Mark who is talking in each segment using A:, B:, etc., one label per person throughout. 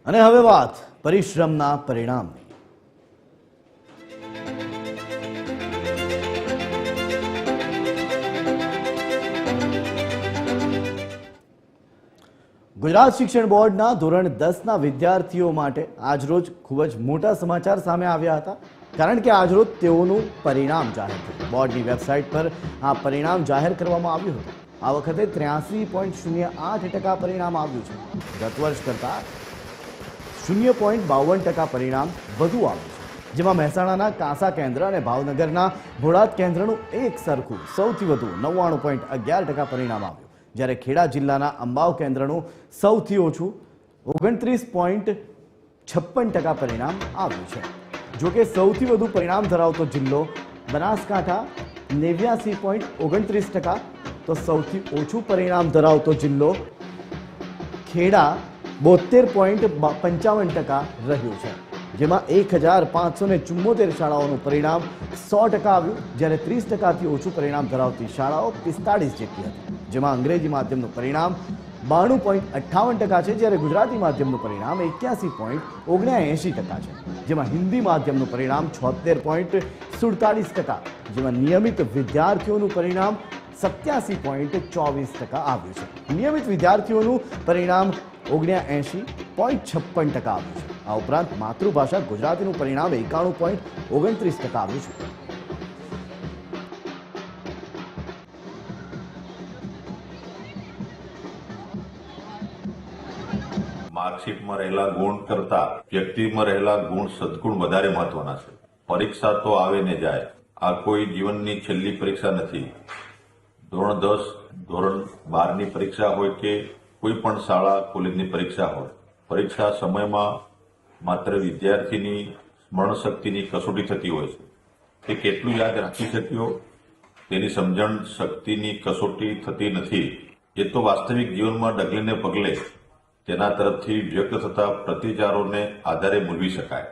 A: અને હવે વાત પરિશ્રમના પરિણામની. ગુજરાત શિક્ષણ બોર્ડના ધોરણ 10ના વિદ્યાર્થીઓ માટે આજરોજ ખૂબ જ મોટા સમાચાર સામે આવ્યા હતા, કારણ કે આજરોજ તેઓનું પરિણામ જાહેર થયું. બોર્ડની વેબસાઇટ પર આ પરિણામ જાહેર કરવામાં આવ્યું હતું. આ વખતે 83.08% પરિણામ આવ્યું છે. ગત વર્ષ કરતાં 0.52% પરિણામ વધુ આવ્યું છે, જેમાં મહેસાણાના કાંસા કેન્દ્ર અને ભાવનગરના ભોળાદ કેન્દ્રનું એક સરખું સૌથી વધુ 99.11% પરિણામ આવ્યું, જ્યારે ખેડા જિલ્લાના અંબાવ કેન્દ્રનું સૌથી ઓછું 29.56% પરિણામ આવ્યું છે. જોકે સૌથી વધુ પરિણામ ધરાવતો જિલ્લો બનાસકાંઠા 89.29%, તો સૌથી ઓછું પરિણામ ધરાવતો જિલ્લો ખેડા 72.55% રહ્યું છે, જેમાં 1574 શાળાઓનું પરિણામ 100% આવ્યું, જ્યારે 30%થી ઓછું પરિણામ ધરાવતી શાળાઓ 45 જેટલી હતી, જેમાં અંગ્રેજી માધ્યમનું પરિણામ 92.58% છે, જ્યારે ગુજરાતી માધ્યમનું પરિણામ 81.79% છે, જેમાં હિન્દી માધ્યમનું પરિણામ 76.47%, જેમાં નિયમિત વિદ્યાર્થીઓનું પરિણામ 87.24% આવ્યું છે. નિયમિત વિદ્યાર્થીઓનું પરિણામ 79.56% આવ્યું છે. આ ઉપરાંત માતૃભાષા ગુજરાતીનું પરિણામ 91.29% આવ્યું છે.
B: માર્કશીટમાં રહેલા ગુણ કરતા વ્યક્તિમાં રહેલા ગુણ સદગુણ વધારે મહત્વના છે. પરીક્ષા તો આવે ને જાય, આ કોઈ જીવનની છેલ્લી પરીક્ષા નથી. ધોરણ 10, ધોરણ 12ની પરીક્ષા હોય કે કોઈ પણ શાળા કોલેજની પરીક્ષા હોય, પરીક્ષા સમયમાં માત્ર વિદ્યાર્થીની સ્મરણ શક્તિની કસોટી થતી હોય છે. તે કેટલું યાદ રાખી શક્યો તેની સમજણ શક્તિની કસોટી થતી નથી. એ તો વાસ્તવિક જીવનમાં ડગલે ને પગલે તેના તરફથી વ્યક્ત થતા પ્રતિચારોને આધારે મૂલવી શકાય.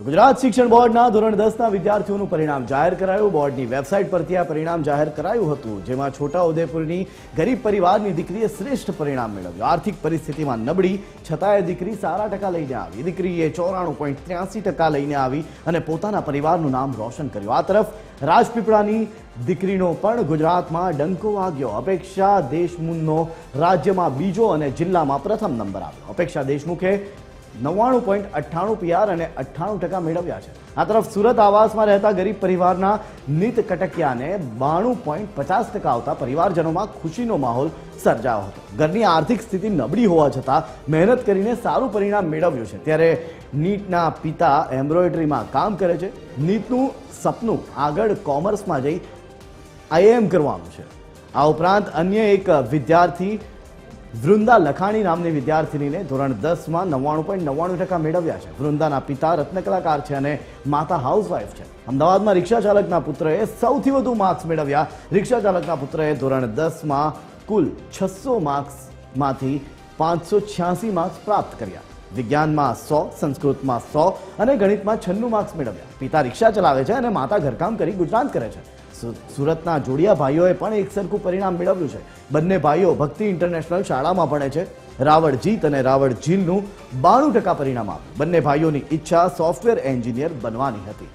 A: ગુજરાત શિક્ષણ બોર્ડના ધોરણ 10ના વિદ્યાર્થીઓનું પરિણામ જાહેર કરાયું. બોર્ડની વેબસાઇટ પરથી આ પરિણામ જાહેર કરાયું હતું, જેમાં છોટાઉદેપુરની ગરીબ પરિવારની દીકરીએ શ્રેષ્ઠ પરિણામ મેળવ્યું. આર્થિક પરિસ્થિતિમાં નબળી છતાંય દીકરી સારા ટકા લઈને આવી. દીકરીએ 94.83% લઈને આવી અને પોતાના પરિવારનું નામ રોશન કર્યું. આ તરફ રાજપીપળાની દીકરીનો પણ ગુજરાતમાં ડંકો વાગ્યો. અપેક્ષા દેશમુખનો રાજ્યમાં બીજો અને જિલ્લામાં પ્રથમ નંબર આવ્યો. અપેક્ષા દેશમુખે 99.98 PR અને 98% મેળવ્યા છે. આ તરફ સુરત આવાસમાં રહેતા ગરીબ પરિવારના નીત કટકિયાને 92.50% આવતા પરિવારજનોમાં ખુશીનો માહોલ સર્જાયો હતો. ઘરની આર્થિક સ્થિતિ નબળી હોવા છતાં મહેનત કરીને સારું પરિણામ મેળવ્યું છે. ત્યારે નીટના પિતા એમ્બ્રોઇડરીમાં કામ કરે છે. નીટનું સપનું આગળ કોમર્સમાં જઈ IIM કરવાનું છે. આ ઉપરાંત અન્ય એક વિદ્યાર્થી વૃંદા લખાણી નામની વિદ્યાર્થીનીને ધોરણ 10માં 99.99% મેળવ્યા છે. વૃંદાના પિતા રત્નકલાકાર છે અને માતા હાઉસવાઇફ છે. અમદાવાદમાં રિક્ષા ચાલકના પુત્રએ સૌથી વધુ માર્ક્સ મેળવ્યા. રિક્ષા ચાલકના પુત્રએ ધોરણ 10માં કુલ 600 માર્ક્સમાંથી 586 માર્ક્સ પ્રાપ્ત કર્યા. વિજ્ઞાનમાં 100, સંસ્કૃતમાં 100 અને ગણિતમાં 96 માર્ક્સ મેળવ્યા. પિતા રિક્ષા ચલાવે છે અને માતા ઘરકામ કરી ગુજરાન કરે છે. સુરતના જોડિયા ભાઈઓએ પણ એક સરખું પરિણામ મેળવ્યું છે. બંને ભાઈઓ ભક્તિ ઇન્ટરનેશનલ શાળામાં ભણે છે. રાવળ જીત અને રાવળ જીલનું 92% પરિણામ આવ્યું. બંને ભાઈઓની ઈચ્છા સોફ્ટવેર એન્જિનિયર બનવાની હતી.